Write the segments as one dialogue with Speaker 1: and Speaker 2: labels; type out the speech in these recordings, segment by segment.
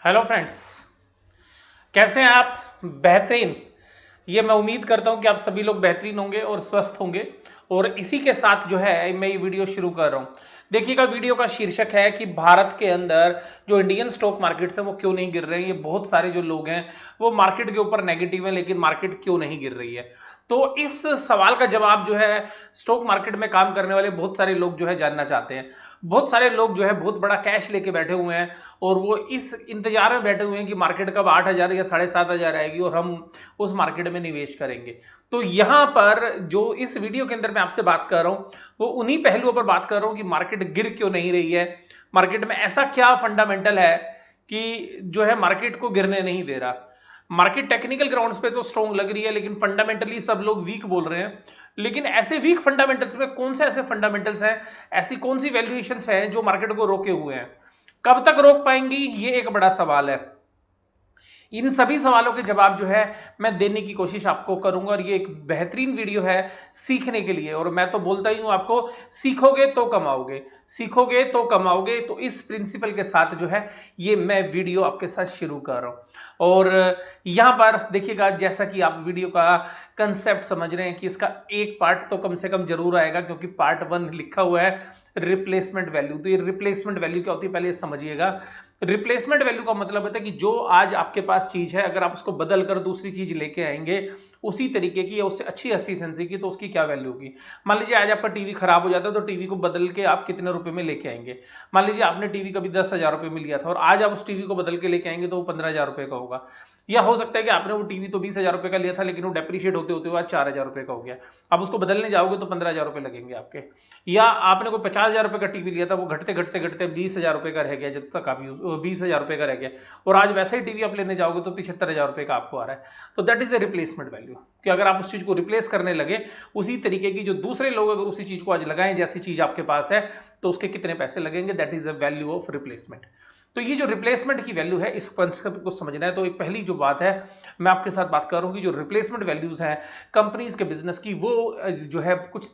Speaker 1: Hello friends, कैसे हैं आप? बेहतरीन। ये मैं उम्मीद करता हूं कि आप सभी लोग बेहतरीन होंगे और स्वस्थ होंगे। और इसी के साथ जो है मैं ये वीडियो शुरू कर रहा हूं। देखिएगा, वीडियो का शीर्षक है कि भारत के अंदर जो इंडियन स्टॉक मार्केट्स हैं वो क्यों नहीं गिर रहे हैं। ये बहुत सारे जो लोग हैं वो मार्केट के ऊपर नेगेटिव हैं, लेकिन मार्केट क्यों नहीं गिर रही है। तो इस सवाल का जवाब जो है स्टॉक मार्केट में काम करने वाले बहुत सारे लोग जो है जानना चाहते हैं। बहुत सारे लोग जो है बहुत बड़ा कैश लेके बैठे हुए हैं और वो इस इंतजार में बैठे हुए हैं कि मार्केट कब 8,000 या 7,500 आएगी और हम उस मार्केट में निवेश करेंगे। तो यहां पर जो इस वीडियो के अंदर मैं आपसे बात कर रहा हूं वो उन्हीं पहलुओं पर बात कर रहा हूं कि मार्केट गिर क्यों नहीं रही है। मार्केट में ऐसा क्या फंडामेंटल है कि जो है मार्केट को गिरने नहीं दे रहा। मार्केट टेक्निकल ग्राउंड्स पे तो स्ट्रॉन्ग लग रही है, लेकिन फंडामेंटली सब लोग वीक बोल रहे हैं। लेकिन ऐसे वीक फंडामेंटल्स में कौन से ऐसे फंडामेंटल्स हैं, ऐसी कौन सी वैल्यूएशंस हैं जो मार्केट को रोके हुए हैं, कब तक रोक पाएंगी, ये एक बड़ा सवाल है। इन सभी सवालों के जवाब जो है मैं देने की कोशिश आपको करूंगा और ये एक बेहतरीन वीडियो है सीखने के लिए। और मैं तो बोलता ही हूं आपको, सीखोगे तो कमाओगे, सीखोगे तो कमाओगे। तो इस प्रिंसिपल के साथ जो है ये मैं वीडियो आपके साथ शुरू कर रहा हूं। और यहां पर देखिएगा, जैसा कि आप वीडियो का कंसेप्ट समझ रहे हैं कि इसका एक पार्ट तो कम से कम जरूर आएगा, क्योंकि पार्ट 1 लिखा हुआ है रिप्लेसमेंट वैल्यू। तो ये रिप्लेसमेंट वैल्यू क्या होती है पहले समझिएगा। रिप्लेसमेंट वैल्यू का मतलब होता है कि जो आज आपके पास चीज है अगर आप उसको बदल कर दूसरी चीज लेके आएंगे उसी तरीके की या उससे अच्छी एफिशिएंसी की, तो उसकी क्या वैल्यू होगी। मान लीजिए आज आपका टीवी खराब हो जाता है तो टीवी को बदल के आप कितने रुपए में लेके आएंगे। मान लीजिए आपने टीवी कभी 10,000 रुपए में लिया था और आज आप उस टीवी को बदल के लेके आएंगे तो वो 15,000 रुपए का होगा। या हो सकता है कि आपने वो टीवी तो 20,000 रुपए का लिया था, लेकिन वो डेप्रिशिएट होते होते आज 4,000 रुपए का हो गया। आप उसको बदलने जाओगे तो 15,000 रुपए लगेंगे आपके। या आपने कोई 50,000 रुपए का टीवी लिया था, वो घटते घटते घटते 20,000 रुपए का रह गया, जब तक आप 20,000 रुपए का रह गया। और आज वैसा ही टीवी आप लेने जाओगे तो 75,000 रुपए का आपको आ रहा है। तो that is a replacement value, कि अगर आप उस चीज को रिप्लेस करने लगे उसी तरीके की जो दूसरे लोग अगर उसी चीज को आज लगाएं जैसी चीज आपके पास है, तो उसके कितने पैसे लगेंगे। That is a value of replacement. तो ये जो रिप्लेसमेंट की वैल्यू है, इस कंसेप्ट को समझना है। तो एक पहली जो बात है मैं आपके साथ बात कर रहा हूं कि जो रिप्लेसमेंट वैल्यूज हैं कंपनीज के बिजनेस की, वो जो है कुछ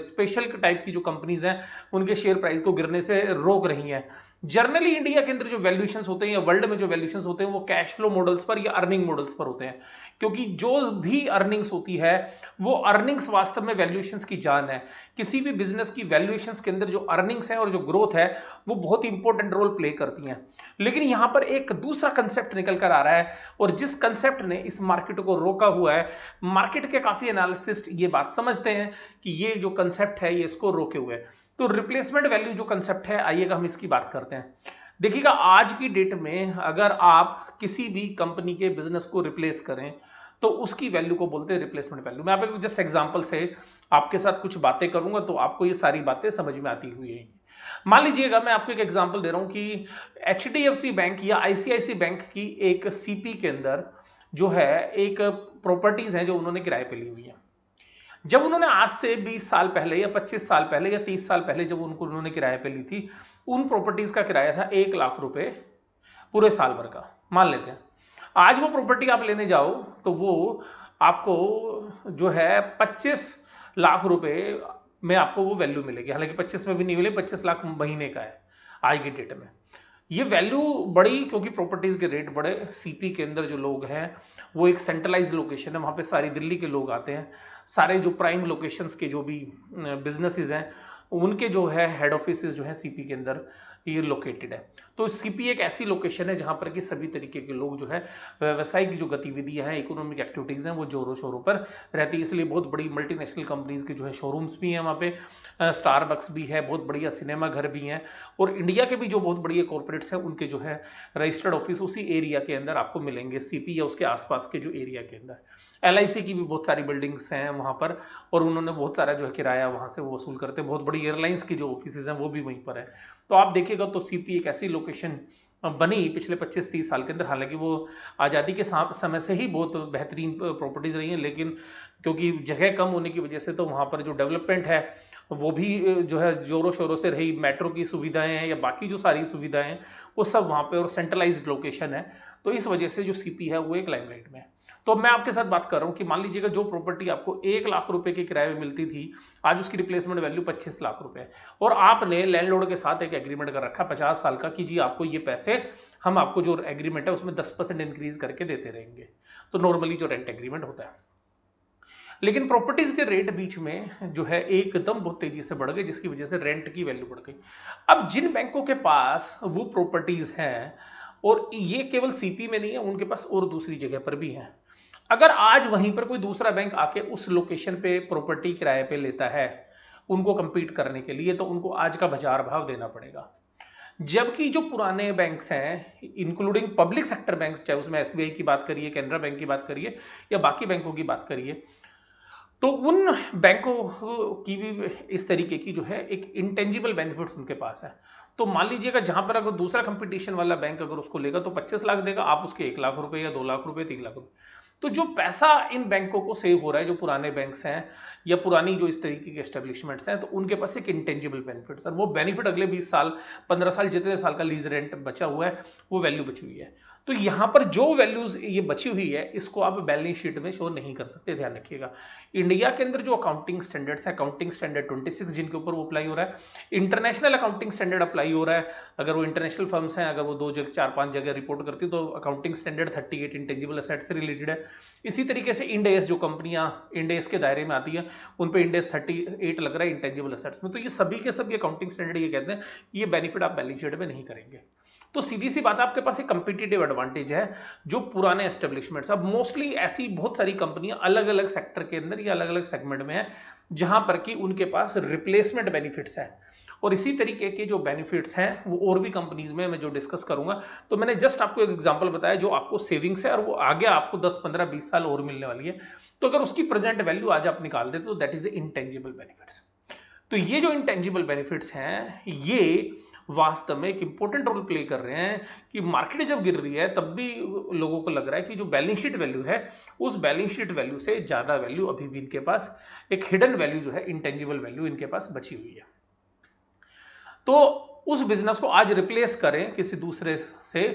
Speaker 1: स्पेशल टाइप की जो कंपनीज हैं उनके शेयर प्राइस को गिरने से रोक रही हैं। जनरली इंडिया के अंदर जो वैल्यूएशंस होते हैं या वर्ल्ड में जो वैल्यूएशंस होते हैं वो कैश फ्लो मॉडल्स पर या अर्निंग मॉडल्स पर होते हैं। क्योंकि जो भी अर्निंग्स होती है वो अर्निंग्स वास्तव में वैल्यूएशंस की जान है। किसी भी बिजनेस की वैल्यूएशंस के अंदर जो अर्निंग्स है और जो ग्रोथ है वो बहुत ही इंपॉर्टेंट रोल प्ले करती हैं। लेकिन यहां पर एक दूसरा कंसेप्ट निकल कर आ रहा है, और जिस कंसेप्ट ने इस मार्केट को रोका हुआ है, मार्केट के काफी एनालिसिस्ट ये बात समझते हैं कि ये जो कंसेप्ट है ये इसको रोके हुए है। तो रिप्लेसमेंट वैल्यू जो कंसेप्ट है, आइएगा हम इसकी बात करते हैं। देखिएगा, आज की डेट में अगर आप किसी भी कंपनी के बिजनेस को रिप्लेस करें तो उसकी वैल्यू को बोलते हैं रिप्लेसमेंट वैल्यू। मैं आपको जस्ट एग्जांपल से आपके साथ कुछ बातें करूंगा तो आपको ये सारी बातें समझ में आती हुई है। मान लीजिएगा, मैं आपको एक एग्जांपल दे रहा हूं कि एचडीएफसी बैंक या आईसीआईसी बैंक की एक सीपी के अंदर जो है एक प्रॉपर्टीज है जो उन्होंने किराए पे ली हुई है। जब उन्होंने आज से 20 साल पहले या 25 साल पहले या 30 साल पहले जब उनको उन्होंने किराए पे ली थी, उन प्रॉपर्टीज का किराया था 1 लाख रुपए पूरे साल भर का, मान लेते हैं। आज वो प्रॉपर्टी आप लेने जाओ तो वो आपको जो है 25 लाख रुपए में आपको वो वैल्यू मिलेगी। हालांकि 25 में भी नहीं मिले, 25 लाख महीने का है आज की डेट में। ये वैल्यू बड़ी, क्योंकि प्रॉपर्टीज के रेट बड़े। सीपी के अंदर जो लोग हैं वो एक सेंट्रलाइज लोकेशन है, वहां पे सारी दिल्ली के लोग आते हैं। सारे जो प्राइम लोकेशंस के जो भी बिजनेसेस हैं उनके जो है हेड ऑफिस जो है सीपी के अंदर ये लोकेटेड है। तो सीपी एक ऐसी लोकेशन है जहां पर कि सभी तरीके के लोग जो है व्यवसायिक जो गतिविधियां हैं, इकोनॉमिक एक्टिविटीज हैं, वो जोरों शोरों पर रहती है। इसलिए बहुत बड़ी मल्टीनेशनल कंपनीज के जो है शोरूम्स भी हैं वहाँ पे, स्टारबक्स भी है, बहुत बढ़िया सिनेमा घर भी हैं। और इंडिया के भी जो बहुत बढ़िया कॉर्पोरेट्स हैं उनके जो है रजिस्टर्ड ऑफिस उसी एरिया के अंदर आपको मिलेंगे, सीपी या उसके आसपास के जो एरिया के अंदर। एलआईसी की भी बहुत सारी बिल्डिंग्स हैं वहाँ पर, और उन्होंने बहुत सारा जो है किराया वहाँ से वो वसूल करते हैं। बहुत बड़ी एयरलाइंस की जो ऑफिस हैं वो भी वहीं पर है। तो आप देखिएगा तो सीपी एक ऐसी लोकेशन बनी पिछले 25-30 साल के अंदर। हालांकि वो आज़ादी के समय से ही बहुत बेहतरीन प्रॉपर्टीज रही हैं, लेकिन क्योंकि जगह कम होने की वजह से तो वहाँ पर जो डेवलपमेंट है वो भी जो है जोरों शोरों से रही, मेट्रो की सुविधाएं हैं या बाकी जो सारी सुविधाएं हैं वो सब वहाँ पे, और सेंट्रलाइज्ड लोकेशन है, तो इस वजह से जो सीपी है वो एक लाइमलाइट में है। तो मैं आपके साथ बात कर रहा हूँ कि मान लीजिएगा जो प्रॉपर्टी आपको 1 लाख रुपए के किराए में मिलती थी, आज उसकी रिप्लेसमेंट वैल्यू 25 लाख रुपए है, और आपने लैंडलॉर्ड के साथ एक एग्रीमेंट कर रखा 50 साल का कि जी आपको ये पैसे, हम आपको जो एग्रीमेंट है उसमें 10% इंक्रीज करके देते रहेंगे, तो नॉर्मली जो रेंट एग्रीमेंट होता है। लेकिन प्रॉपर्टीज के रेट बीच में जो है एकदम बहुत तेजी से बढ़ गए, जिसकी वजह से रेंट की वैल्यू बढ़ गई। अब जिन बैंकों के पास वो प्रॉपर्टीज हैं, और ये केवल सीपी में नहीं है, उनके पास और दूसरी जगह पर भी हैं, अगर आज वहीं पर कोई दूसरा बैंक आके उस लोकेशन पे प्रॉपर्टी किराए पे लेता है उनको कंपीट करने के लिए, तो उनको आज का बाजार भाव देना पड़ेगा। जबकि जो पुराने बैंक्स हैं, इंक्लूडिंग पब्लिक सेक्टर बैंक्स, चाहे उसमें एसबीआई की बात करिए, कैनरा बैंक की बात करिए या बाकी बैंकों की बात करिए, तो उन बैंकों की भी इस तरीके की जो है एक इंटेंजिबल बेनिफिट्स उनके पास है। तो मान लीजिएगा जहां पर अगर दूसरा कंपटीशन वाला बैंक अगर उसको लेगा तो 25 लाख देगा, आप उसके 1 लाख रुपए या 2 लाख रुपए, 3 लाख रुपए। तो जो पैसा इन बैंकों को सेव हो रहा है, जो पुराने बैंक्स हैं या पुरानी जो इस तरीके के एस्टेब्लिशमेंट्स हैं, तो उनके पास एक इंटेंजिबल बेनिफिट्स, और वो बेनिफिट अगले 20 साल 15 साल जितने साल का लीज रेंट बचा हुआ है वो वैल्यू बची हुई है। तो यहां पर जो वैल्यूज ये बची हुई है इसको आप बैलेंस शीट में शो नहीं कर सकते, ध्यान रखिएगा। इंडिया के अंदर जो अकाउंटिंग स्टैंडर्ड्स है, अकाउंटिंग स्टैंडर्ड 26 जिनके ऊपर वो अप्लाई हो रहा है, इंटरनेशनल अकाउंटिंग स्टैंडर्ड अप्लाई हो रहा है। अगर वो इंटरनेशनल फर्म्स हैं, अगर वो 2 जगह 4-5 जगह रिपोर्ट करती है तो अकाउंटिंग स्टैंडर्ड 38 इंटेंजिबल एसेट से रिलेटेड है। इसी तरीके से इंड एस जो कंपनियां इंड एस के दायरे में आती है उन पे इंड एस 38 लग रहा है इंटेंजिबल एसेट्स में। तो ये सभी के सभी अकाउंटिंग स्टैंडर्ड ये कहते हैं ये बेनिफिट आप बैलेंस शीट में नहीं करेंगे। तो सीधी सी बात है, आपके पास एक कंपटीटिव एडवांटेज है जो पुराने एस्टेब्लिशमेंट्स, अब मोस्टली ऐसी बहुत सारी कंपनियां अलग अलग सेक्टर के अंदर या अलग अलग सेगमेंट में है जहां पर कि उनके पास रिप्लेसमेंट बेनिफिट्स है, और इसी तरीके के जो बेनिफिट्स हैं वो और भी कंपनीज में मैं जो डिस्कस करूंगा। तो मैंने जस्ट आपको एक एग्जांपल बताया जो आपको सेविंग्स है और वो आगे आपको 10 15 20 साल और मिलने वाली है। तो अगर उसकी प्रेजेंट वैल्यू आज आप निकाल देते तो दैट इज इंटेंजिबल बेनिफिट्स। तो ये जो इंटेंजिबल बेनिफिट्स हैं ये वास्तव में एक इंपॉर्टेंट रोल प्ले कर रहे हैं कि मार्केट जब गिर रही है तब भी लोगों को लग रहा है कि जो बैलेंस शीट वैल्यू है उस बैलेंस शीट वैल्यू से ज्यादा वैल्यू अभी भी इनके पास, एक हिडन वैल्यू जो है इंटेंजिबल वैल्यू इनके पास बची हुई है। तो उस बिजनेस को आज रिप्लेस करें किसी दूसरे से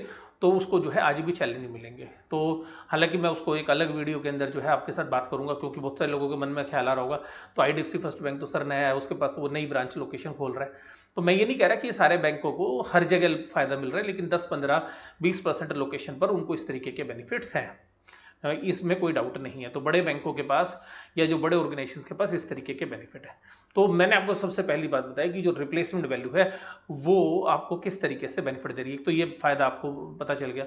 Speaker 1: तो उसको जो है आज भी चैलेंज मिलेंगे। तो हालांकि मैं उसको एक अलग वीडियो के अंदर जो है आपके साथ बात करूंगा, क्योंकि बहुत सारे लोगों के मन में ख्याल आ रहा होगा तो आईडीएफसी फर्स्ट बैंक तो सर नया है, उसके पास वो नई ब्रांच लोकेशन खोल रहा है। तो मैं ये नहीं कह रहा कि ये सारे बैंकों को हर जगह फायदा मिल रहा है, लेकिन 10-15-20% लोकेशन पर उनको इस तरीके के बेनिफिट्स हैं, इसमें कोई डाउट नहीं है। तो बड़े बैंकों के पास या जो बड़े ऑर्गेनाइजेशंस के पास इस तरीके के बेनिफिट है। तो मैंने आपको सबसे पहली बात बताई कि जो रिप्लेसमेंट वैल्यू है वो आपको किस तरीके से बेनिफिट दे रही है, तो ये फायदा आपको पता चल गया।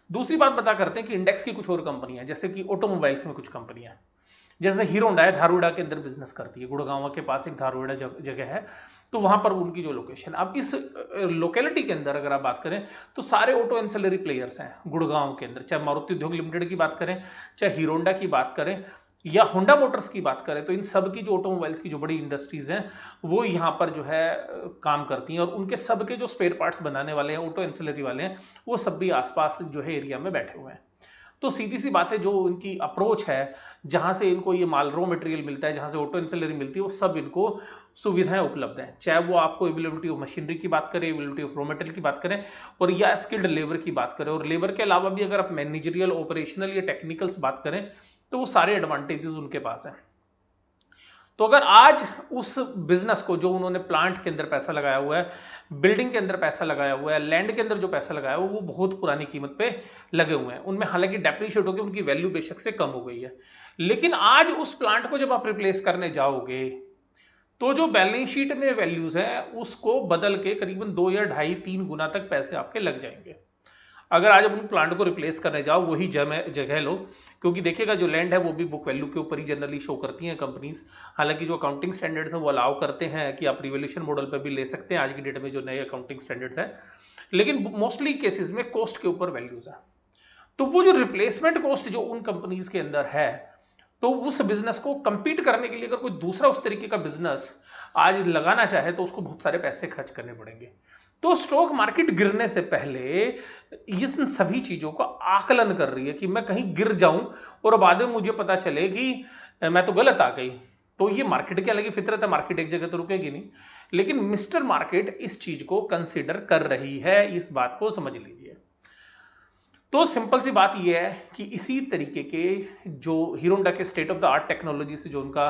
Speaker 1: दूसरी बात बता करते हैं कि इंडेक्स की कुछ और कंपनियां, जैसे कि ऑटोमोबाइल्स में कुछ कंपनियां, जैसे हीरो होंडा है, धारूड़ा के अंदर बिजनेस करती है, गुड़गांव के पास एक धारूड़ा जगह है, तो वहां पर उनकी जो लोकेशन, अब इस लोकेलिटी के अंदर अगर आप बात करें तो सारे ऑटो एंसिलरी प्लेयर्स हैं गुड़गांव के अंदर, चाहे मारुति उद्योग लिमिटेड की बात करें, चाहे हीरो होंडा की बात करें या होंडा मोटर्स की बात करें, तो इन सब की जो ऑटोमोबाइल्स की जो बड़ी इंडस्ट्रीज हैं वो यहाँ पर जो है काम करती हैं, और उनके सब के जो स्पेयर पार्ट्स बनाने वाले हैं, ऑटो एंसिलरी वाले हैं, वो सब भी आसपास जो है एरिया में बैठे हुए हैं। तो सीधी सी बात है, जो इनकी अप्रोच है, जहां से इनको ये माल रॉ मटेरियल मिलता है, जहां से ऑटो एंसिलरी मिलती है, वो सब इनको सुविधाएं उपलब्ध हैं, चाहे वो आपको अवेलेबिलिटी ऑफ मशीनरी की बात करें, अवेलेबिलिटी ऑफ रॉ मटेरियल की बात करें, और या स्किल्ड लेबर की बात करें, और लेबर के अलावा भी अगर आप मैनेजरियल, ऑपरेशनल या टेक्निकल्स बात करें तो वो सारे एडवांटेजेस उनके पास हैं। तो अगर आज उस बिजनेस को, जो उन्होंने प्लांट के अंदर पैसा लगाया हुआ है, बिल्डिंग के अंदर पैसा लगाया हुआ है, लैंड के अंदर जो पैसा लगाया हुआ है, वो बहुत पुरानी कीमत पे लगे हुए हैं, उनमें हालांकि डेप्रिशिएट हो गया, उनकी वैल्यू बेशक से कम हो गई है, लेकिन आज उस प्लांट को जब आप रिप्लेस करने जाओगे तो जो बैलेंस शीट में वैल्यूज है उसको बदल के करीबन 2 या 2.5-3 गुना तक पैसे आपके लग जाएंगे। अगर आज उन प्लांट को रिप्लेस करने जाओ, वही जगह लो, क्योंकि देखिएगा जो लैंड है वो भी बुक वैल्यू के ऊपर ही जनरली शो करती हैं कंपनीज। हालांकि जो अकाउंटिंग स्टैंडर्ड्स है वो अलाउ करते हैं कि आप रिवोल्यूशन मॉडल पर भी ले सकते हैं आज की डेट में जो नए अकाउंटिंग स्टैंडर्ड्स है, लेकिन मोस्टली केसेस में कॉस्ट के ऊपर वैल्यूज है। तो वो जो रिप्लेसमेंट कॉस्ट जो उन कंपनीज के अंदर है, तो उस बिजनेस को कंपीट करने के लिए अगर कोई दूसरा उस तरीके का बिजनेस आज लगाना चाहे तो उसको बहुत सारे पैसे खर्च करने पड़ेंगे। तो स्टॉक मार्केट गिरने से पहले इन सभी चीजों का आकलन कर रही है कि मैं कहीं गिर जाऊं और बाद में मुझे पता चले कि मैं तो गलत आ गई, तो ये मार्केट की अलग ही फितरत है, मार्केट एक जगह तो रुकेगी नहीं, लेकिन मिस्टर मार्केट इस चीज को कंसीडर कर रही है, इस बात को समझ लीजिए। तो सिंपल सी बात यह है कि इसी तरीके के जो हीरो होंडा के state of the art technology से जो उनका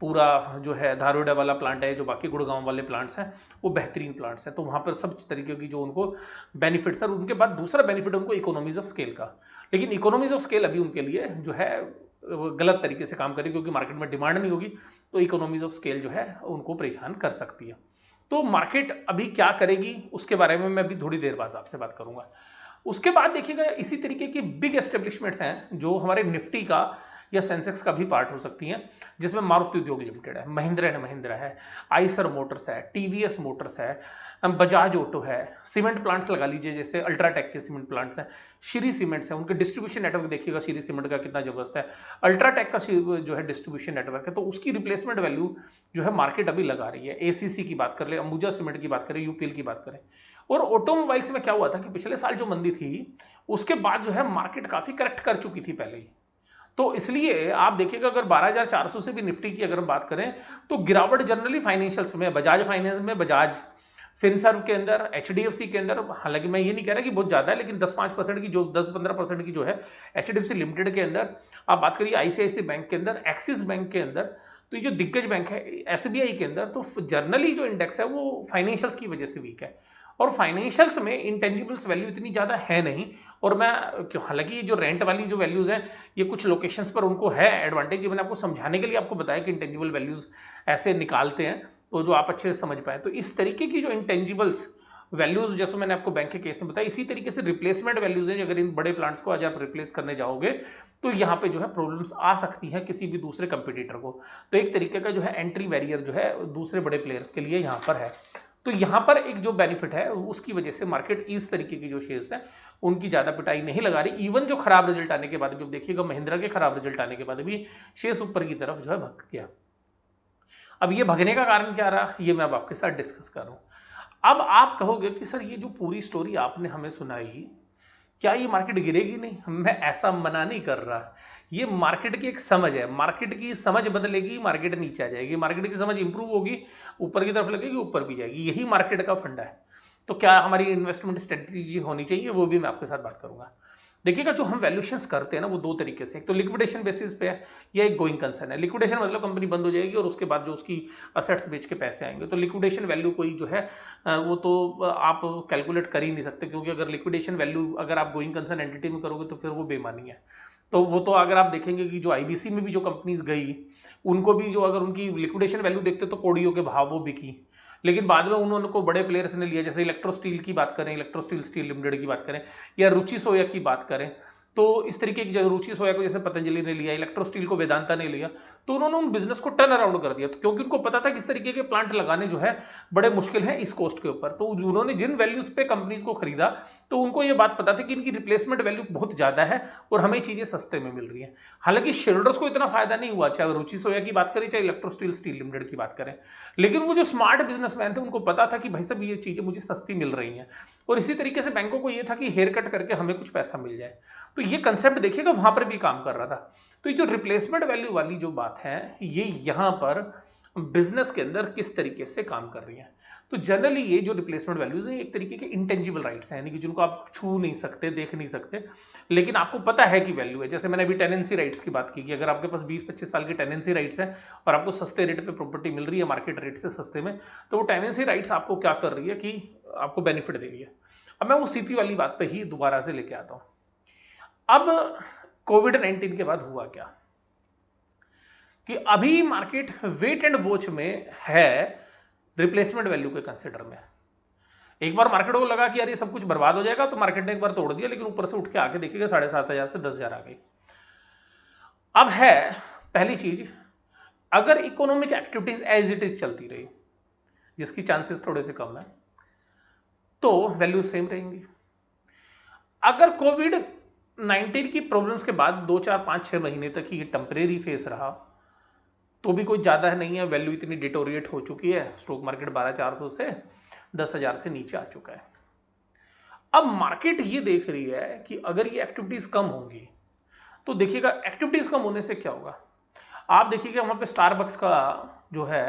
Speaker 1: पूरा जो है धारोडा वाला प्लांट है, जो बाकी गुड़गांव वाले प्लांट्स हैं, वो बेहतरीन प्लांट्स हैं। तो वहां पर सब तरीके की जो उनको बेनिफिट्स है, उनके बाद दूसरा बेनिफिट है उनको इकोनॉमीज ऑफ स्केल का। लेकिन इकोनॉमीज ऑफ स्केल अभी उनके लिए जो है गलत तरीके से काम करेगी, क्योंकि मार्केट में डिमांड नहीं होगी, तो इकोनॉमीज ऑफ स्केल जो है उनको परेशान कर सकती है। तो मार्केट अभी क्या करेगी उसके बारे में मैं अभी थोड़ी देर बाद आपसे बात करूंगा। उसके बाद देखिएगा इसी तरीके की बिग एस्टेब्लिशमेंट्स हैं जो हमारे निफ्टी का या सेंसेक्स का भी पार्ट हो सकती हैं, जिसमें मारुति उद्योग लिमिटेड है, महिंद्रा एंड महिंद्रा है, आइसर मोटर्स है, टीवीएस मोटर्स है, बजाज ऑटो है, सीमेंट प्लांट्स लगा लीजिए जैसे अल्ट्राटेक के सीमेंट प्लांट्स हैं, श्री सीमेंट्स है, उनके डिस्ट्रीब्यूशन नेटवर्क देखिएगा श्री सीमेंट का कितना जबरदस्त है, अल्ट्राटेक का जो है डिस्ट्रीब्यूशन नेटवर्क है, तो उसकी रिप्लेसमेंट वैल्यू जो है मार्केट अभी लगा रही है। एसीसी की बात कर ले, अंबुजा सीमेंट की बात करें, यूपीएल की बात करें। और ऑटोमोबाइल्स में क्या हुआ था कि पिछले साल जो मंदी थी उसके बाद जो है मार्केट काफी करेक्ट कर चुकी थी पहले ही, तो इसलिए आप देखिएगा अगर 12,400 से भी निफ्टी की अगर हम बात करें तो गिरावट जनरली फाइनेंशियल्स में, बजाज फाइनेंस में, बजाज फिनसर्व के अंदर, एचडीएफसी के अंदर, हालांकि मैं ये नहीं कह रहा कि बहुत ज्यादा है, लेकिन 10-5% की जो 10-15% की जो है एचडीएफसी लिमिटेड के अंदर, आप बात करिए आईसीआईसी बैंक के अंदर, एक्सिस बैंक के अंदर, तो ये जो दिग्गज बैंक है एसबीआई के अंदर, तो जनरली जो इंडेक्स है वो फाइनेंशियल्स की वजह से वीक है। और फाइनेंशियल्स में इंटेंजिबल्स वैल्यू इतनी ज्यादा है नहीं, और मैं हालांकि जो रेंट वाली जो वैल्यूज हैं ये कुछ लोकेशंस पर उनको है एडवांटेज, मैंने आपको समझाने के लिए आपको बताया कि इंटेंजिबल वैल्यूज ऐसे निकालते हैं तो जो आप अच्छे से समझ पाए। तो इस तरीके की जो इंटेंजिबल्स वैल्यूज जैसे मैंने आपको बैंक के केस में बताया, इसी तरीके से रिप्लेसमेंट वैल्यूज है, अगर इन बड़े प्लांट्स को आज आप रिप्लेस करने जाओगे तो यहाँ पे जो है प्रॉब्लम्स आ सकती हैं किसी भी दूसरे कंपटीटर को। तो एक तरीके का जो है एंट्री बैरियर जो है दूसरे बड़े प्लेयर्स के लिए यहाँ पर है। तो यहां पर एक जो बेनिफिट है उसकी वजह से मार्केट इस तरीके की जो शेयर्स है उनकी ज्यादा पिटाई नहीं लगा रही। इवन जो खराब रिजल्ट आने के बाद भी, देखिएगा महिंद्रा के खराब रिजल्ट आने के बाद भी शेयर्स ऊपर की तरफ जो है भग गया। अब ये भगने का कारण क्या रहा ये मैं अब आपके साथ डिस्कस कर रहा हूं। अब आप कहोगे कि सर ये जो पूरी स्टोरी आपने हमें सुनाई, क्या ये मार्केट गिरेगी नहीं? मैं ऐसा मना नहीं कर रहा, ये मार्केट की एक समझ है, मार्केट की समझ बदलेगी मार्केट नीचे आ जाएगी, मार्केट की समझ इंप्रूव होगी ऊपर की तरफ लगेगी ऊपर भी जाएगी, यही मार्केट का फंडा है। तो क्या हमारी इन्वेस्टमेंट स्ट्रेटजी होनी चाहिए वो भी मैं आपके साथ बात करूंगा। देखिएगा जो हम वैल्यूएशंस करते हैं ना वो दो तरीके से, एक तो लिक्विडेशन बेसिस पे है या एक गोइंग कंसर्न है। लिक्विडेशन मतलब कंपनी बंद हो जाएगी और उसके बाद जो उसकी असेट्स बेच के पैसे आएंगे, तो लिक्विडेशन वैल्यू कोई जो है वो तो आप कैलकुलेट कर ही नहीं सकते, क्योंकि अगर लिक्विडेशन वैल्यू अगर आप गोइंग कंसर्न एंटिटी में करोगे तो फिर वो बेमानी है। तो वो तो अगर आप देखेंगे कि जो आईबीसी में भी जो कंपनीज गई उनको भी जो अगर उनकी लिक्विडेशन वैल्यू देखते तो कोड़ियों के भाव वो बिकी, लेकिन बाद में उन्होंने को बड़े प्लेयर्स ने लिया, जैसे इलेक्ट्रो स्टील की बात करें, इलेक्ट्रो स्टील स्टील लिमिटेड की बात करें, या रुचि सोया की बात करें, तो इस तरीके की जगह रुचि सोया को जैसे पतंजलि ने लिया, इलेक्ट्रो स्टील को वेदांता ने लिया, तो उन्होंने उन बिजनेस को टर्न अराउंड कर दिया, तो क्योंकि उनको पता था कि इस तरीके के प्लांट लगाने जो है बड़े मुश्किल है इस कॉस्ट के ऊपर। तो उन्होंने जिन वैल्यूज पे कंपनीज को खरीदा तो उनको ये बात पता थी कि इनकी रिप्लेसमेंट वैल्यू बहुत ज्यादा है और हमें चीजें सस्ते में मिल रही है। हालांकि शेयरहोल्डर्स को इतना फायदा नहीं हुआ, चाहे रुचि सोया की बात करें चाहे इलेक्ट्रो स्टील स्टील लिमिटेड की बात करें, लेकिन वो जो स्मार्ट बिजनेसमैन थे उनको पता था कि भाई साहब ये चीजें मुझे सस्ती मिल रही हैं, और इसी तरीके से बैंकों को ये था कि हेयर कट करके हमें कुछ पैसा मिल जाए। तो ये कंसेप्ट देखिएगा वहां पर भी काम कर रहा था। तो ये जो रिप्लेसमेंट वैल्यू वाली जो बात है ये यहां पर बिजनेस के अंदर किस तरीके से काम कर रही है। तो जनरली ये जो रिप्लेसमेंट वैल्यूज है एक तरीके के इंटेंजिबल राइट्स हैं, यानी कि जिनको आप छू नहीं सकते, देख नहीं सकते, लेकिन आपको पता है कि वैल्यू है। जैसे मैंने अभी टेनेंसी राइट्स की बात की कि अगर आपके पास 20-25 साल की टेनेंसी राइट्स हैं और आपको सस्ते रेट पे प्रॉपर्टी मिल रही है मार्केट रेट से सस्ते में, तो वो टेनेंसी राइट्स आपको क्या कर रही है कि आपको बेनिफिट दे रही है। अब मैं वो सीपी वाली बात पे ही दोबारा से लेके आता हूं। अब कोविड-19 के बाद हुआ क्या कि अभी मार्केट वेट एंड वॉच में है रिप्लेसमेंट वैल्यू के कंसिडर में। एक बार मार्केट को लगा कि यार ये सब कुछ बर्बाद हो जाएगा, तो मार्केट ने एक बार तोड़ दिया, लेकिन ऊपर से उठ के आके देखिएगा 7,500 से 10,000 आ गई। अब है पहली चीज, अगर economic activities as it is चलती रही, जिसकी चांसेस थोड़े से कम है, तो वैल्यू सेम रहेंगी। अगर कोविड-19 की प्रॉब्लम्स के बाद 2, 4, 5, 6 महीने तक ये टेम्परेरी फेस रहा तो भी कोई ज्यादा नहीं है, वैल्यू इतनी डिटोरिएट हो चुकी है, स्टॉक मार्केट 12,400 से 10,000 से नीचे आ चुका है। अब मार्केट ये देख रही है कि अगर ये एक्टिविटीज कम होंगी तो देखिएगा एक्टिविटीज कम होने से क्या होगा। आप देखिएगा वहाँ पे स्टारबक्स का जो है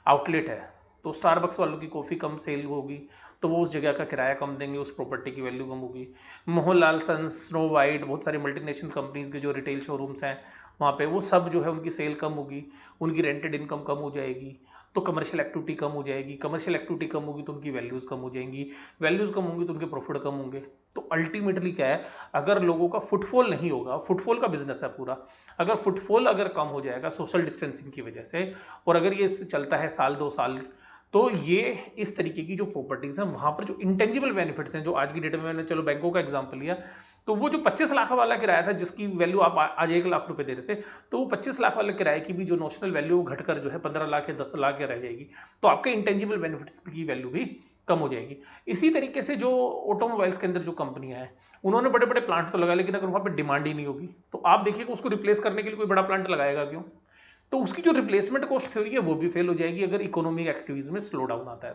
Speaker 1: आउटलेट है, तो स्टारबक्स वालों की कॉफ़ी कम सेल होगी, तो वो उस जगह का किराया कम देंगे, उस प्रॉपर्टी की वैल्यू कम होगी। मोहनलाल सन्स, स्नो वाइट, बहुत सारी मल्टीनेशनल कंपनीज के जो रिटेल शोरूम्स हैं वहाँ पे, वो सब जो है उनकी सेल कम होगी, उनकी रेंटेड इनकम कम हो जाएगी, तो कमर्शियल एक्टिविटी कम हो जाएगी, कमर्शियल एक्टिविटी कम होगी तो उनकी वैल्यूज़ कम हो जाएंगी, वैल्यूज़ कम होंगी तो उनके प्रॉफिट कम होंगे। तो अल्टीमेटली क्या है, अगर लोगों का फुटफॉल नहीं होगा, फुटफॉल का बिजनेस है पूरा, अगर फुटफॉल अगर कम हो जाएगा सोशल डिस्टेंसिंग की वजह से, और अगर ये चलता है साल 2 साल, तो ये इस तरीके की जो प्रॉपर्टीज हैं वहां पर जो इंटेंजिबल बेनिफिट्स हैं, जो आज की डेट में मैंने चलो बैंकों का एग्जांपल लिया, तो वो जो 25 लाख वाला किराया था जिसकी वैल्यू आप आज 1 लाख रुपए दे रहे थे, तो वो 25 लाख वाले किराए की भी जो नोशनल वैल्यू घटकर जो है 15 लाख या 10 लाख रह जाएगी, तो आपके इंटेंजिबल बेनिफिट्स की वैल्यू भी कम हो जाएगी। इसी तरीके से जो ऑटोमोबाइल्स के अंदर जो कंपनियां हैं, उन्होंने बड़े बड़े प्लांट तो लगाए, लेकिन अगर वहां पर डिमांड ही नहीं होगी तो आप देखिएगा उसको रिप्लेस करने के लिए कोई बड़ा प्लांट लगाएगा क्यों? तो उसकी जो रिप्लेसमेंट कॉस्ट थ्योरी है वो भी फेल हो जाएगी अगर इकोनॉमिक एक्टिविटीज में स्लो डाउन आता है।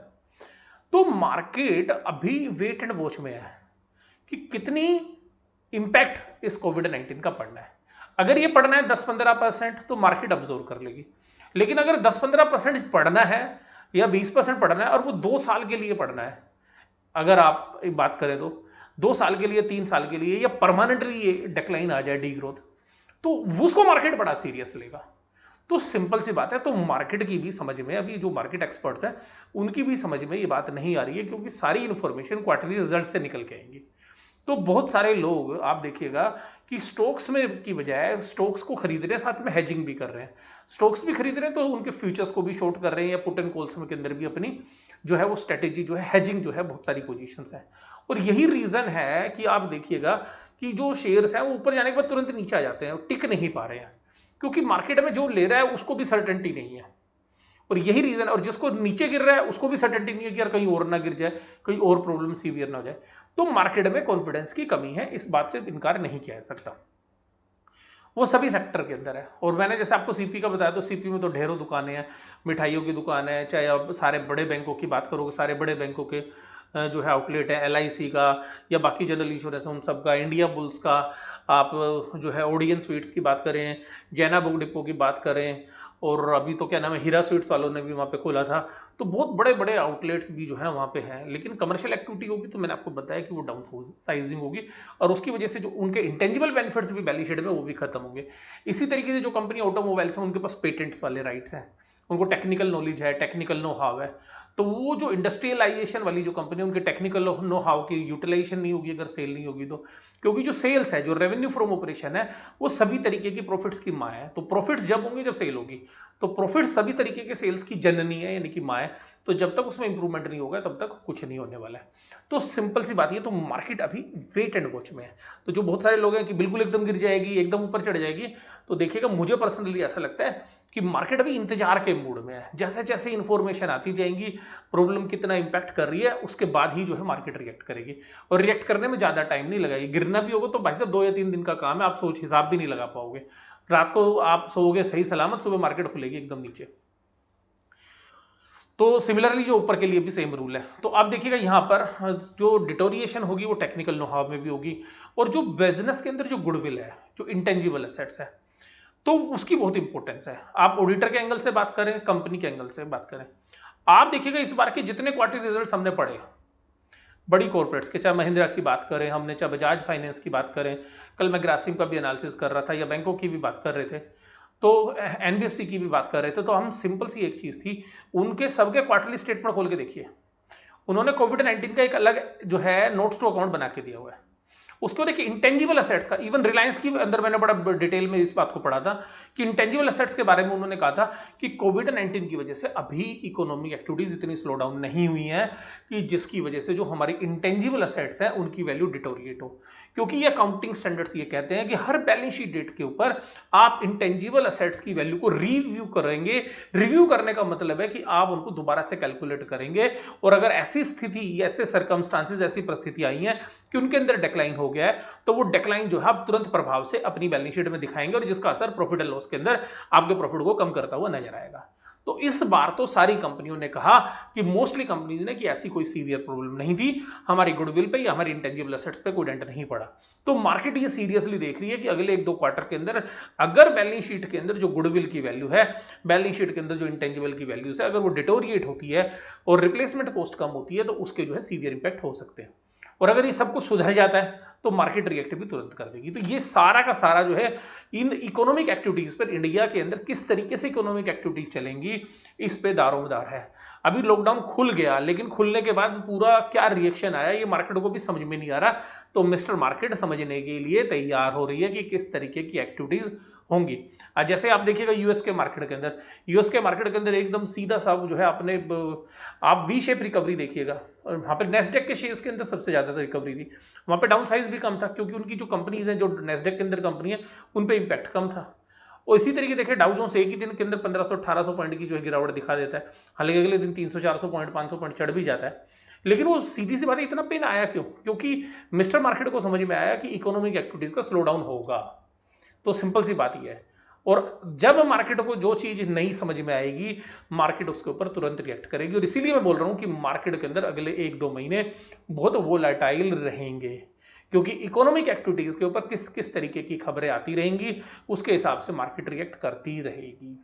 Speaker 1: तो मार्केट अभी वेट एंड वॉच में है कि कितनी इंपैक्ट इस कोविड-19 का पड़ना है। अगर ये पड़ना है 10-15% तो मार्केट अब्जॉर्व कर लेगी, लेकिन अगर 10-15% पड़ना है या 20% पड़ना है और वो 2 साल के लिए पड़ना है, अगर आप एक बात करें तो 2 साल के लिए, 3 साल के लिए, या परमानेंटली ये डिक्लाइन आ जाए, डी ग्रोथ, तो उसको मार्केट बड़ा सीरियस लेगा। तो सिंपल सी बात है, तो मार्केट की भी समझ में, अभी जो मार्केट एक्सपर्ट्स हैं उनकी भी समझ में ये बात नहीं आ रही है, क्योंकि सारी इंफॉर्मेशन क्वार्टरली रिजल्ट से निकल के आएंगी। तो बहुत सारे लोग आप देखिएगा कि स्टॉक्स में की बजाय स्टॉक्स को खरीद रहे हैं, साथ में हेजिंग भी कर रहे हैं, स्टॉक्स भी खरीद रहे हैं तो उनके फ्यूचर्स को भी शॉर्ट कर रहे हैं, या पुट एंड कॉल्स के अंदर भी अपनी जो है वो स्ट्रेटेजी जो है हेजिंग जो है बहुत सारी पोजीशंस है। और यही रीजन है कि आप देखिएगा कि जो शेयर्स हैं वो ऊपर जाने के बाद तुरंत नीचे आ जाते हैं, टिक नहीं पा रहे हैं, क्योंकि मार्केट में जो ले रहा है उसको भी सर्टेनिटी नहीं है। और यही रीजन है, और जिसको नीचे गिर रहा है उसको भी सर्टेनिटी नहीं है कि यार कहीं और ना गिर जाए, कहीं और प्रॉब्लम सीवियर ना हो जाए। तो मार्केट में कॉन्फिडेंस की कमी है, इस बात से इनकार नहीं किया जा सकता, वो सभी सेक्टर के अंदर है। और मैंने जैसे आपको सीपी का बताया, तो सीपी में तो ढेरों दुकानें हैं, मिठाइयों की दुकान है, चाहे आप सारे बड़े बैंकों की बात करोगे, सारे बड़े बैंकों के जो है आउटलेट है, LIC का या बाकी जनरल इंश्योरेंस उन सब का, इंडिया बुल्स का, आप जो है ओडियन स्वीट्स की बात करें, जैना बुक डिपो की बात करें, और अभी तो क्या नाम है, हीरा स्वीट्स वालों ने भी वहाँ पे खोला था। तो बहुत बड़े बड़े आउटलेट्स भी जो है वहाँ पे हैं, लेकिन कमर्शियल एक्टिविटी होगी तो मैंने आपको बताया कि वो डाउन साइजिंग होगी, और उसकी वजह से जो उनके इंटेंजिबल बेनिफिट्स भी बैलेंस शीट में वो भी खत्म होंगे। इसी तरीके से जो कंपनी ऑटोमोबाइल्स हैं उनके पास पेटेंट्स वाले राइट्स हैं, उनको टेक्निकल नॉलेज है, टेक्निकल नो हाउ है, तो वो जो इंडस्ट्रियलाइजेशन वाली जो कंपनी, उनके टेक्निकल नो हाउ की यूटिलाइजेशन नहीं होगी अगर सेल नहीं होगी तो, क्योंकि जो सेल्स है, जो रेवेन्यू फ्रॉम ऑपरेशन है, वो सभी तरीके की प्रॉफिट्स की माँ है। तो प्रॉफिट्स जब होंगे जब सेल होगी, तो प्रॉफिट सभी तरीके के सेल्स की जननी है, यानी कि माँ है। तो जब तक उसमें इंप्रूवमेंट नहीं होगा तब तक कुछ नहीं होने वाला है। तो सिंपल सी बात है, तो मार्केट अभी वेट एंड वॉच में है। तो जो बहुत सारे लोग हैं कि बिल्कुल एकदम गिर जाएगी, एकदम ऊपर चढ़ जाएगी, तो देखिएगा मुझे पर्सनली ऐसा लगता है कि मार्केट अभी इंतजार के मूड में है। जैसे जैसे इंफॉर्मेशन आती जाएंगी, प्रॉब्लम कितना इंपैक्ट कर रही है, उसके बाद ही जो है मार्केट रिएक्ट करेगी, और रिएक्ट करने में ज्यादा टाइम नहीं लगेगी। गिरना भी होगा तो भाई साहब 2 या 3 दिन का काम है, आप सोच हिसाब भी नहीं लगा पाओगे। रात को आप सोओगे सही सलामत, सुबह मार्केट खुलेगी एकदम नीचे। तो सिमिलरली जो ऊपर के लिए भी सेम रूल है। तो आप देखिएगा यहाँ पर जो डिटोरिएशन होगी वो टेक्निकल नो हाउ में भी होगी, और जो बिजनेस के अंदर जो गुडविल है, जो इंटेंजिबल एसेट्स है, तो उसकी बहुत इंपॉर्टेंस है। आप ऑडिटर के एंगल से बात करें, कंपनी के एंगल से बात करें, आप देखिएगा इस बार के जितने क्वार्टर रिजल्ट्स हमने पढ़े बड़ी कॉर्पोरेट्स के, चाहे महिंद्रा की बात करें हमने, चाहे बजाज फाइनेंस की बात करें, कल मैं ग्रासिम का भी एनालिसिस कर रहा था, या बैंकों की भी बात कर रहे थे, तो NBFC की भी बात कर रहे थे, तो हम सिंपल सी एक चीज थी, उनके सबके क्वार्टरली स्टेटमेंट खोल के देखिए, उन्होंने कोविड-19 का एक अलग जो है नोट्स टू अकाउंट बना के दिया हुआ है। उसके बाद देखिए इंटेंजिबल एसेट्स का, इवन रिलायंस की अंदर मैंने बड़ा डिटेल में इस बात को पढ़ा था कि इंटेंजिबल एसेट्स के बारे में उन्होंने कहा था कि कोविड-19 की वजह से अभी इकोनॉमिक एक्टिविटीज इतनी स्लो डाउन नहीं हुई है कि जिसकी वजह से जो हमारी इंटेंजिबल एसेट्स है उनकी वैल्यू डिटोरिएट हो। क्योंकि ये अकाउंटिंग स्टैंडर्ड्स ये कहते हैं कि हर बैलेंस शीट डेट के ऊपर आप इंटेंजिबल एसेट्स की वैल्यू को रिव्यू करेंगे। रिव्यू करने का मतलब है कि आप उनको दोबारा से कैलकुलेट करेंगे, और अगर ऐसी स्थिति, ऐसे सर्कमस्टांसेस, ऐसी परिस्थिति आई है कि उनके अंदर डिक्लाइन हो गया है, तो वो डिक्लाइन जो है आप तुरंत प्रभाव से अपनी बैलेंस शीट में दिखाएंगे, और जिसका असर प्रॉफिट एंड लॉस के अंदर आपके प्रॉफिट को कम करता हुआ नजर आएगा। तो तो इस बार तो सारी कंपनियों ने कहा कि मोस्टली कंपनीज ने कि ऐसी कोई सीवियर प्रॉब्लम नहीं थी, हमारी गुडविल पे या हमारी इंटेंजिबल एसेट्स पे कोई डेंट नहीं पड़ा। तो मार्केट ये सीरियसली देख रही है कि अगले 1-2 क्वार्टर के अंदर अगर बैलेंस शीट के अंदर जो गुडविल की वैल्यू है, बैलेंस शीट के अंदर जो इंटेंजिबल की वैल्यूज है, अगर वो डिटोरिएट होती है और रिप्लेसमेंट कॉस्ट कम होती है तो उसके जो है सीवियर इंपैक्ट हो सकते हैं। और अगर ये सब कुछ सुधर जाता है तो मार्केट रिएक्ट भी तुरंत कर देगी। तो ये सारा का सारा जो है इन इकोनॉमिक एक्टिविटीज पर, इंडिया के अंदर किस तरीके से इकोनॉमिक एक्टिविटीज चलेंगी, इस पे दारोमदार है। अभी लॉकडाउन खुल गया, लेकिन खुलने के बाद पूरा क्या रिएक्शन आया ये मार्केट को भी समझ में नहीं आ रहा। तो मिस्टर मार्केट समझने के लिए तैयार हो रही है कि किस तरीके की एक्टिविटीज होंगी। जैसे आप देखिएगा यूएस के मार्केट के अंदर, एकदम सीधा सा जो है अपने आप वी शेप रिकवरी देखिएगा, और वहां पे नेस्डेक के शेयर्स के अंदर सबसे ज्यादा रिकवरी थी। वहां पे डाउन साइज भी कम था क्योंकि उनकी जो कंपनीज हैं, जो नेस्डेक के अंदर कंपनी है, उन पे इंपैक्ट कम था। और इसी तरीके देखिए डाउ जोन्स एक ही दिन के अंदर 1500-1800 पॉइंट की जो है गिरावट दिखा देता है, हालांकि अगले दिन 300-400 पॉइंट 500 पॉइंट चढ़ भी जाता है। लेकिन वो सीधी सी बात है, इतना पेन आया क्यों? क्योंकि मिस्टर मार्केट को समझ में आया कि इकोनॉमिक एक्टिविटीज का स्लो डाउन होगा। तो सिंपल सी बात यह है। और जब मार्केट को जो चीज नहीं समझ में आएगी, मार्केट उसके ऊपर तुरंत रिएक्ट करेगी। और इसीलिए मैं बोल रहा हूं कि मार्केट के अंदर अगले 1-2 महीने बहुत वोलेटाइल रहेंगे, क्योंकि इकोनॉमिक एक्टिविटीज के ऊपर किस किस तरीके की खबरें आती रहेंगी, उसके हिसाब से मार्केट रिएक्ट करती रहेगी।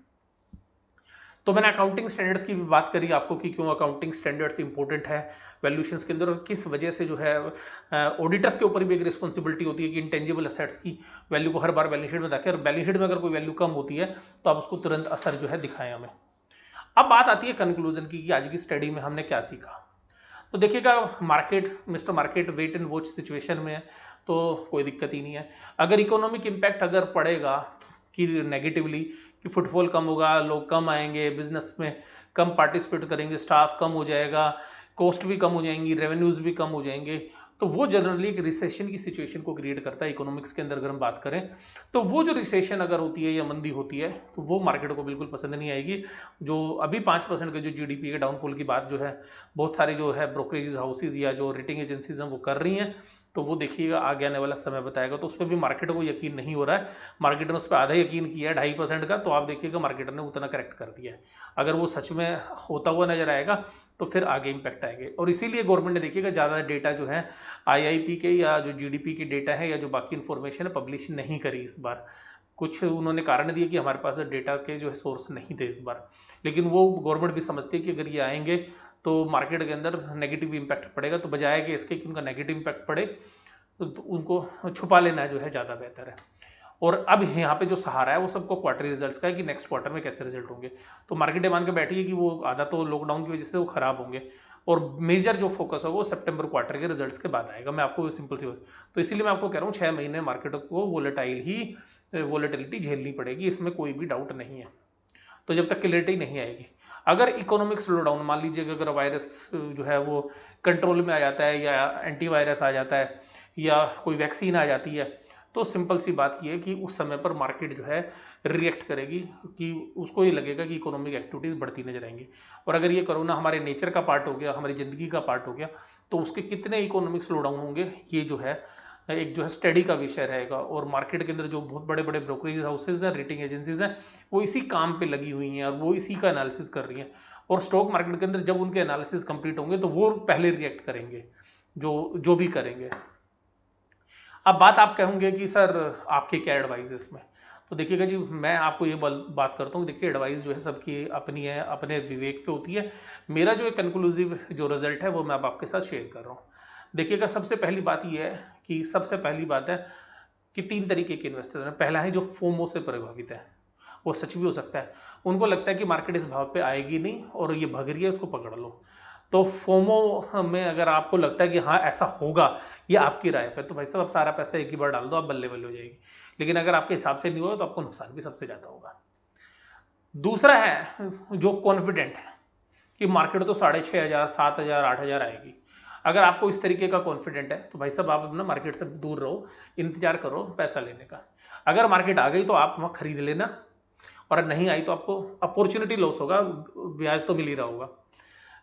Speaker 1: तो मैंने अकाउंटिंग स्टैंडर्ड्स की भी बात करी आपको कि क्यों अकाउंटिंग स्टैंडर्ड्स इंपॉर्टेंट है वैल्यूएशंस के अंदर, और किस वजह से जो है ऑडिटर्स के ऊपर भी एक रिस्पॉन्सिबिलिटी होती है कि इंटेंजिबल एसेट्स की वैल्यू को हर बार बैलेंस शीट में रखें, और बैलेंस शीट में अगर कोई वैल्यू कम होती है तो आप उसको तुरंत असर जो है दिखाएं हमें। अब बात आती है कंक्लूजन की कि आज की स्टडी में हमने क्या सीखा। तो देखिएगा mister market wait and watch situation में है, तो कोई दिक्कत ही नहीं है। अगर इकोनॉमिक इंपैक्ट अगर पड़ेगा कि नेगेटिवली, कि फुटफॉल कम होगा, लोग कम आएंगे, बिजनेस में कम पार्टिसिपेट करेंगे, स्टाफ कम हो जाएगा, कॉस्ट भी कम हो जाएंगी, रेवेन्यूज भी कम हो जाएंगे, तो वो जनरली एक रिसेशन की सिचुएशन को क्रिएट करता है। इकोनॉमिक्स के अंदर अगर हम बात करें तो वो जो रिसेशन अगर होती है या मंदी होती है तो वो मार्केट को बिल्कुल पसंद नहीं आएगी। जो अभी 5% के जो जीडीपी के डाउनफॉल की बात जो है बहुत सारे जो है ब्रोकरेज हाउसेज या जो रेटिंग एजेंसीज हैं वो कर रही हैं, तो वो देखिएगा आगे आने वाला समय बताएगा। तो उस पर भी मार्केट को यकीन नहीं हो रहा है, मार्केट ने उस पर आधा यकीन किया है 2.5% का, तो आप देखिएगा मार्केट ने उतना करेक्ट कर दिया है। अगर वो सच में होता हुआ नजर आएगा तो फिर आगे इंपैक्ट आएंगे। और इसीलिए गवर्नमेंट ने देखिएगा ज़्यादा डेटा जो है आईआईपी के या जो जीडीपी के डेटा है या जो बाकी इन्फॉर्मेशन है पब्लिश नहीं करी इस बार। कुछ उन्होंने कारण दिए कि हमारे पास डेटा के जो है सोर्स नहीं थे इस बार, लेकिन वो गवर्नमेंट भी समझती है कि अगर ये आएंगे तो मार्केट के अंदर नेगेटिव इंपैक्ट पड़ेगा, तो बजाय कि इसके कि उनका नेगेटिव इंपैक्ट पड़े तो उनको छुपा लेना जो है ज़्यादा बेहतर है। और अब यहाँ पे जो सहारा है वो सबको क्वार्टरली रिजल्ट्स का है कि नेक्स्ट क्वार्टर में कैसे रिजल्ट होंगे। तो मार्केट मान के बैठी है कि वो आधा तो लॉकडाउन की वजह से वो खराब होंगे, और मेजर जो फोकस है वो सितंबर क्वार्टर के रिजल्ट्स के बाद आएगा। मैं आपको सिंपल सी बात, तो इसीलिए मैं आपको कह रहा हूँ 6 महीने मार्केट को वोलेटिलिटी झेलनी पड़ेगी, इसमें कोई भी डाउट नहीं है। तो जब तक क्लियरिटी नहीं आएगी, अगर इकोनॉमिक स्लो डाउन मान लीजिए अगर वायरस जो है वो कंट्रोल में आ जाता है या एंटीवायरस आ जाता है या कोई वैक्सीन आ जाती है, तो सिंपल सी बात ये है कि उस समय पर मार्केट जो है रिएक्ट करेगी कि उसको ये लगेगा कि इकोनॉमिक एक्टिविटीज़ बढ़ती नजर आएंगी। और अगर ये कोरोना हमारे नेचर का पार्ट हो गया, हमारी ज़िंदगी का पार्ट हो गया, तो उसके कितने इकोनॉमिक स्लो डाउन होंगे ये जो है एक जो है स्टडी का विषय रहेगा। और मार्केट के अंदर जो बहुत बड़े बड़े ब्रोकरेज हाउसेज हैं, रेटिंग एजेंसीज हैं, वो इसी काम पे लगी हुई हैं और वो इसी का एनालिसिस कर रही हैं। और स्टॉक मार्केट के अंदर जब उनके एनालिसिस कंप्लीट होंगे तो वो पहले रिएक्ट करेंगे, जो भी करेंगे। अब बात आप कहोगे कि सर आपकी क्या एडवाइस है इसमें, तो देखिएगा जी मैं आपको ये बात करता हूँ, देखिए एडवाइस जो है सबकी अपनी है, अपने विवेक पे होती है। मेरा जो एक कंक्लूसिव जो रिजल्ट है वो मैं आपके साथ शेयर कर रहा हूँ। देखिएगा सबसे पहली बात ये है कि सबसे पहली बात है कि 3 तरीके के इन्वेस्टर हैं। पहला है जो फोमो से प्रभावित है, वो सच भी हो सकता है, उनको लगता है कि मार्केट इस भाव पे आएगी नहीं और ये भग रही है, उसको पकड़ लो। तो फोमो में अगर आपको लगता है कि हाँ ऐसा होगा, ये आपकी राय पे, तो भाई साहब आप सारा पैसा एक ही बार डाल दो, आप बल्ले बल्ले हो जाएगी। लेकिन अगर आपके हिसाब से नहीं होगा तो आपको नुकसान भी सबसे ज्यादा होगा। दूसरा है जो कॉन्फिडेंट है कि मार्केट तो 6,500, 7,000, 8,000 आएगी। अगर आपको इस तरीके का कॉन्फिडेंट है तो भाई साहब आप अपना मार्केट से दूर रहो, इंतजार करो पैसा लेने का। अगर मार्केट आ गई तो आप वहां खरीद लेना, और नहीं आई तो आपको अपॉर्चुनिटी लॉस होगा, ब्याज तो मिल ही रहा होगा।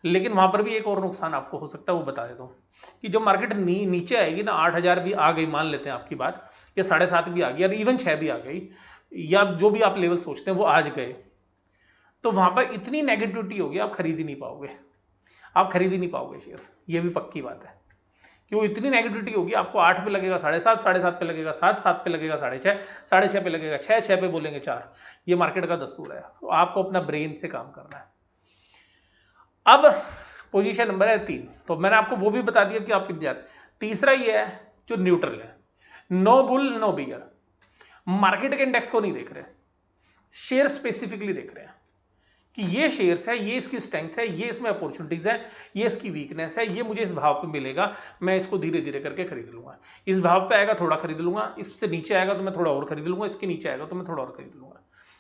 Speaker 1: लेकिन वहां पर भी एक और नुकसान आपको हो सकता है, वो बता देता हूँ कि जब मार्केट नीचे आएगी ना, 8,000 भी आ गई मान लेते हैं आपकी बात, या 7.5 भी आ गई, या इवन 6 भी आ गई, या जो भी आप लेवल सोचते हैं वो आज गए, तो वहां पर इतनी नेगेटिविटी होगी आप खरीद ही नहीं पाओगे, आप खरीद ही नहीं पाओगे शेयर्स, ये भी पक्की बात है। क्यों इतनी नेगेटिविटी होगी, आपको 8 पे लगेगा 7.5, 7.5 पे लगेगा 7, 7 पे लगेगा 6.5, 6.5 पे लगेगा 6, 6 पे बोलेंगे 4। ये मार्केट का दस्तूर है, तो आपको अपना ब्रेन से काम करना है। अब पोजीशन नंबर है 3, तो मैंने आपको वो भी बता दिया कि आप कितने। तीसरा ये है जो न्यूट्रल है, no bull no bear. Market के इंडेक्स को नहीं देख रहे, शेयर स्पेसिफिकली देख रहे हैं कि ये शेयर्स है, ये इसकी स्ट्रेंथ है, ये इसमें अपॉर्चुनिटीज है, ये इसकी वीकनेस है, ये मुझे इस भाव पे मिलेगा, मैं इसको धीरे धीरे करके खरीद लूंगा। इस भाव पे आएगा थोड़ा खरीद लूंगा, इससे नीचे आएगा तो मैं थोड़ा और खरीद लूंगा, इसके नीचे आएगा तो मैं थोड़ा और खरीद लूंगा।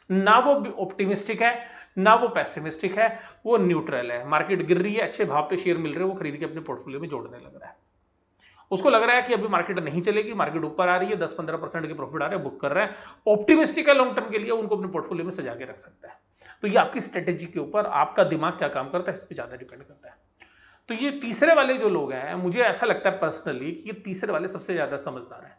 Speaker 1: ना वो ऑप्टिमिस्टिक है ना वो पैसिमिस्टिक है, वो न्यूट्रल है। मार्केट गिर रही है, अच्छे भाव पे शेयर मिल रहे हैं, वो खरीद के अपने पोर्टफोलियो में जोड़ने लग रहा है। उसको लग रहा है कि अभी मार्केट नहीं चलेगी, मार्केट ऊपर आ रही है, 10-15% के प्रॉफिट आ रहे हैं, बुक कर रहा है, ऑप्टिमिस्टिक है लॉन्ग टर्म के लिए, उनको अपने पोर्टफोलियो में सजा के रख सकता है। तो ये आपकी स्ट्रेटेजी के ऊपर, आपका दिमाग क्या काम करता है, इस पर ज्यादा डिपेंड करता है। तो ये तीसरे वाले जो लोग हैं, मुझे ऐसा लगता है पर्सनली कि ये तीसरे वाले सबसे ज्यादा समझदार है।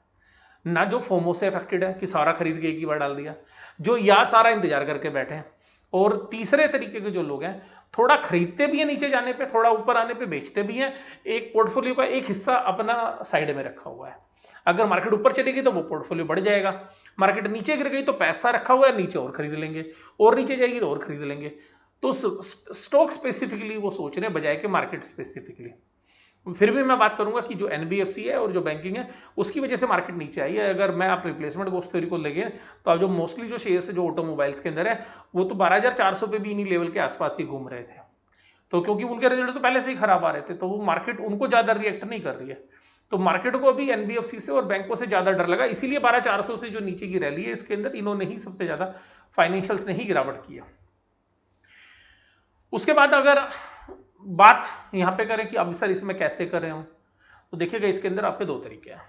Speaker 1: ना जो फोमो से अफेक्टेड है कि सारा खरीद के एक ही बार डाल दिया, जो या सारा इंतजार करके बैठे हैं। और तीसरे तरीके के जो लोग हैं, थोड़ा खरीदते भी हैं नीचे जाने पे, थोड़ा ऊपर आने पे बेचते भी हैं, एक पोर्टफोलियो का एक हिस्सा अपना साइड में रखा हुआ है। अगर मार्केट ऊपर चलेगी तो वो पोर्टफोलियो बढ़ जाएगा, मार्केट नीचे गिर गई तो पैसा रखा हुआ है नीचे और खरीद लेंगे, और नीचे जाएगी तो और खरीद लेंगे। तो स्टॉक स्पेसिफिकली वो सोच रहे हैं बजाय के मार्केट स्पेसिफिकली। फिर भी मैं बात करूंगा कि जो एनबीएफसी है और जो बैंकिंग है उसकी वजह से मार्केट नीचे आई है। अगर मैं आप रिप्लेसमेंट कॉस्ट थ्योरी को लगे तो आप जो मोस्टली जो शेयर्स जो ऑटोमोबाइल्स के अंदर है, वो तो 12,400 पे भी इन्हीं लेवल के आसपास ही घूम रहे थे। तो क्योंकि उनके रिजल्ट तो पहले से ही खराब आ रहे थे, तो वो मार्केट उनको ज्यादा रिएक्ट नहीं कर रही है। तो मार्केट को अभी एनबीएफसी से और बैंकों से ज्यादा डर लगा, इसीलिए 12,400 से जो नीचे की रैली है इसके अंदर इन्होंने ही सबसे ज्यादा, फाइनेंशियल्स ने ही गिरावट किया। उसके बाद अगर बात यहां पे करें कि अब सर इसमें कैसे करें हम, तो देखिएगा इसके अंदर आपके दो तरीके हैं।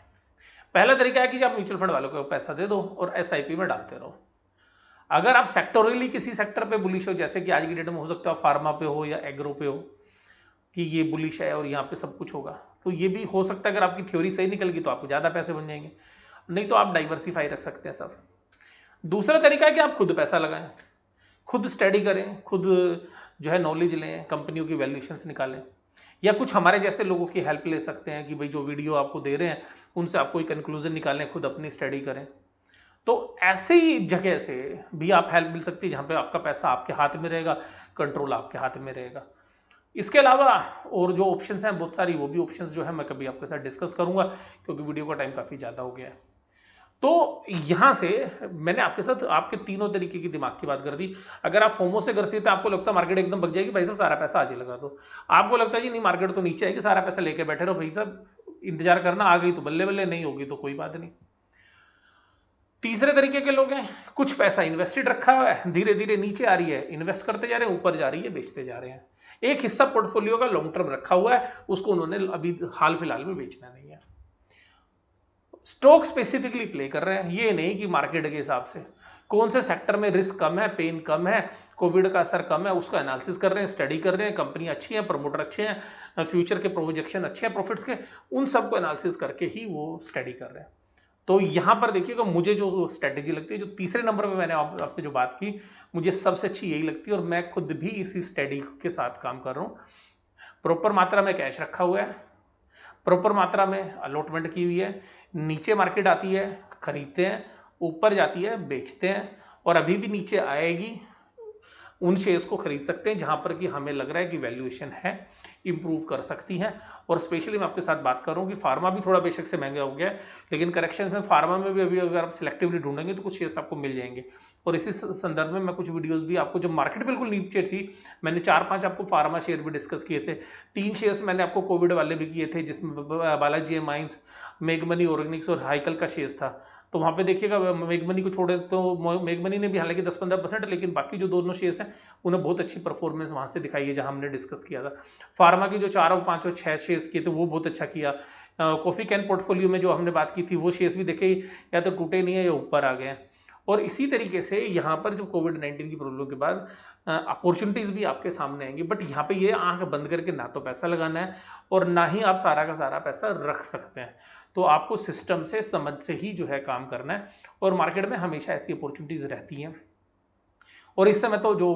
Speaker 1: पहला तरीका है कि आप म्यूचुअल फंड वालों को पैसा दे दो और एसआईपी में डालते रहो। अगर आप सेक्टोरली किसी सेक्टर पे बुलिश हो, जैसे कि आज की डेट में हो सकता है फार्मा पे हो या एग्रो पे हो कि ये बुलिश है और यहाँ पे सब कुछ होगा, तो ये भी हो सकता है। अगर आपकी थ्योरी सही निकल गई तो आपको ज्यादा पैसे बन जाएंगे, नहीं तो आप डाइवर्सिफाई रख सकते हैं सब। दूसरा तरीका है कि आप खुद पैसा लगाएं, खुद स्टडी करें, खुद जो है नॉलेज लें, कंपनियों की वैल्यूएशंस निकालें, या कुछ हमारे जैसे लोगों की हेल्प ले सकते हैं कि भाई जो वीडियो आपको दे रहे हैं उनसे आप कोई कंक्लूजन निकालें, खुद अपनी स्टडी करें। तो ऐसे ही जगह से भी आप हेल्प मिल सकती है जहां पे आपका पैसा आपके हाथ में रहेगा, कंट्रोल आपके हाथ में रहेगा। इसके अलावा और जो ऑप्शंस हैं बहुत सारी, वो भी ऑप्शंस जो है मैं कभी आपके साथ डिस्कस करूंगा, क्योंकि वीडियो का टाइम काफी ज्यादा हो गया है। तो यहां से मैंने आपके साथ आपके तीनों तरीके की दिमाग की बात कर दी। अगर आप फोमो से ग्रसित है, आपको लगता है मार्केट एकदम बग जाएगी, भाई साहब सारा पैसा आज ही लगा दो। आपको लगता है जी नहीं मार्केट तो नीचे आएगी, सारा पैसा लेके बैठे रहो, भाई साहब इंतजार करना, आ गई तो बल्ले बल्ले, नहीं होगी तो कोई बात नहीं। तीसरे तरीके के लोग हैं, कुछ पैसा इन्वेस्टेड रखा हुआ है, धीरे धीरे नीचे आ रही है इन्वेस्ट करते जा रहे हैं, ऊपर जा रही है बेचते जा रहे हैं। एक हिस्सा पोर्टफोलियो का लॉन्ग टर्म रखा हुआ है, उसको उन्होंने अभी हाल फिलहाल में बेचना नहीं है। स्टॉक स्पेसिफिकली प्ले कर रहे हैं, ये नहीं कि मार्केट के हिसाब से कौन से सेक्टर में रिस्क कम है, पेन कम है, कोविड का असर कम है, उसका एनालिसिस कर रहे हैं, स्टडी कर रहे हैं, कंपनी अच्छी है, प्रमोटर अच्छे हैं, फ्यूचर के प्रोजेक्शन अच्छे हैं प्रॉफिट्स के, उन सबको एनालिसिस करके ही वो स्टडी कर रहे हैं। तो यहां पर देखिएगा मुझे जो स्ट्रेटेजी लगती है, जो तीसरे नंबर पे मैंने आपसे जो बात की, मुझे सबसे अच्छी यही लगती है और मैं खुद भी इसी स्टडी के साथ काम कर रहा हूं। प्रॉपर मात्रा में कैश रखा हुआ है, प्रॉपर मात्रा में अलॉटमेंट की हुई है, नीचे मार्केट आती है खरीदते हैं, ऊपर जाती है बेचते हैं, और अभी भी नीचे आएगी उन शेयर्स को खरीद सकते हैं जहां पर कि हमें लग रहा है कि वैल्यूएशन है, इंप्रूव कर सकती हैं। और स्पेशली मैं आपके साथ बात कर रहा हूं कि फार्मा भी थोड़ा बेशक से महंगा हो गया है, लेकिन करेक्शन में फार्मा में भी अभी अगर आप सिलेक्टिवली ढूंढेंगे तो कुछ शेयर्स आपको मिल जाएंगे। और इसी संदर्भ में मैं कुछ वीडियोस भी आपको, जब मार्केट बिल्कुल नीचे थी, मैंने 4-5 आपको फार्मा शेयर भी डिस्कस किए थे। 3 शेयर्स मैंने आपको कोविड वाले भी किए थे, जिसमें बालाजी माइंस, मेगमनी ऑर्गेनिक्स और हाइकल का शेयर्स था। तो वहां पे देखिएगा मेगमनी को छोड़े तो मेगमनी ने भी हालांकि 10-15%, लेकिन बाकी जो दोनों शेयर्स हैं उन्हें बहुत अच्छी परफॉर्मेंस वहां से दिखाई है जहां हमने डिस्कस किया था। फार्मा की जो 4 और 5 और 6 शेयर्स किए थे वो बहुत अच्छा किया। कॉफी कैन पोर्टफोलियो में जो हमने बात की थी वो शेयर्स भी देखे या तो टूटे नहीं है या ऊपर आ गए हैं। और इसी तरीके से यहाँ पर जो कोविड-19 की प्रॉब्लम के बाद अपॉर्चुनिटीज भी आपके सामने आएंगी, बट यहाँ पे ये आंख बंद करके ना तो पैसा लगाना है और ना ही आप सारा का सारा पैसा रख सकते हैं। तो आपको सिस्टम से, समझ से ही जो है काम करना है, और मार्केट में हमेशा ऐसी अपॉर्चुनिटीज रहती हैं और इस समय तो जो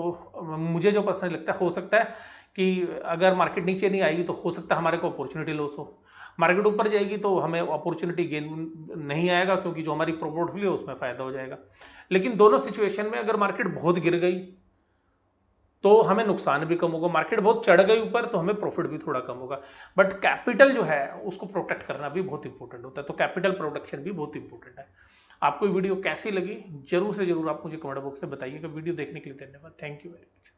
Speaker 1: मुझे जो पर्सनली लगता है, हो सकता है कि अगर मार्केट नीचे नहीं आएगी तो हो सकता है हमारे को अपॉर्चुनिटी लॉस हो, मार्केट ऊपर जाएगी तो हमें अपॉर्चुनिटी गेन नहीं आएगा, क्योंकि जो हमारी पोर्टफोलियो है उसमें फायदा हो जाएगा। लेकिन दोनों सिचुएशन में अगर मार्केट बहुत गिर गई तो हमें नुकसान भी कम होगा, मार्केट बहुत चढ़ गई ऊपर तो हमें प्रॉफिट भी थोड़ा कम होगा। बट कैपिटल जो है उसको प्रोटेक्ट करना भी बहुत इंपॉर्टेंट होता है, तो कैपिटल प्रोटेक्शन भी बहुत इंपॉर्टेंट है। आपको वीडियो कैसी लगी जरूर से जरूर आप मुझे कमेंट बॉक्स में बताइएगा। वीडियो देखने के लिए धन्यवाद। Thank you very much.